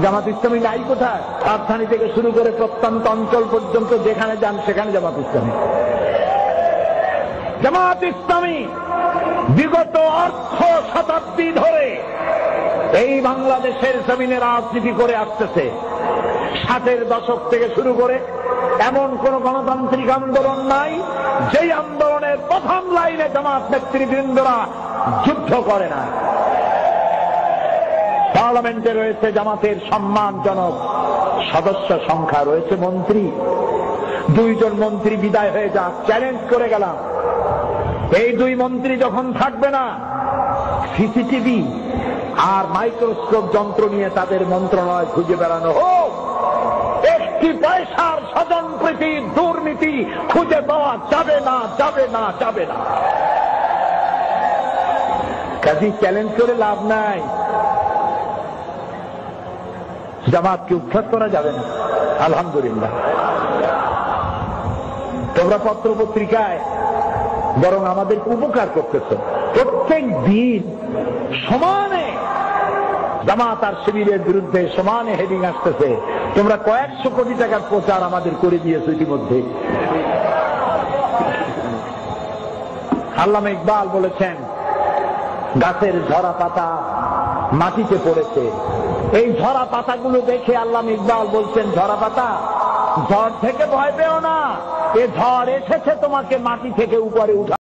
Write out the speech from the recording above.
জামাত ইসলামী নাই কোথায়? রাজধানী থেকে শুরু করে প্রত্যন্ত অঞ্চল পর্যন্ত যেখানে যান সেখানে জামাত ইসলামী। জামাত ইসলামী বিগত অর্ধ শতাব্দী ধরে এই বাংলাদেশের জমিনে রাজনীতি করে আসতেছে। 60-এর দশক থেকে শুরু করে এমন কোন গণতান্ত্রিক আন্দোলন নাই যেই আন্দোলনের প্রথম লাইনে জামাত নেতৃবৃন্দরা যুদ্ধ করে না। পার্লামেন্টে রয়েছে জামাতের সম্মানজনক সদস্য সংখ্যা, রয়েছে মন্ত্রী। 2 জন মন্ত্রী বিদায় হয়ে যাক, চ্যালেঞ্জ করে গেলাম, এই 2 মন্ত্রী যখন থাকবে না, সিসিটিভি আর মাইক্রোস্কোপ যন্ত্র নিয়ে তাদের মন্ত্রণালয় খুঁজে বেড়ানো হোক। একটি পয়সার স্বজনপ্রীতি দুর্নীতি খুঁজে পাওয়া যাবে না, যাবে না, যাবে না। কাজী চ্যালেঞ্জ করে লাভ নাই, জামাতকে উৎখাত করা যাবে না। আলহামদুলিল্লাহ, তোমরা পত্র পত্রিকায় বরং আমাদের উপকার করতেছ। প্রত্যেক দিন সমানে জামাত আর শিবিরের বিরুদ্ধে সমানে হেডিং আসতেছে। তোমরা কয়েকশো কোটি টাকার প্রচার আমাদের করে দিয়েছো ইতিমধ্যে। আল্লামা ইকবাল বলেছেন, গাছের ঝরা পাতা মাটিতে পড়েছে। এই ঝরা পাতাগুলো দেখে আল্লামা ইকবাল বলছেন, ঝরা পাতা, ঝড় থেকে ভয় পেও না, এ ঝড় এসেছে তোমাকে মাটি থেকে উপরে উঠা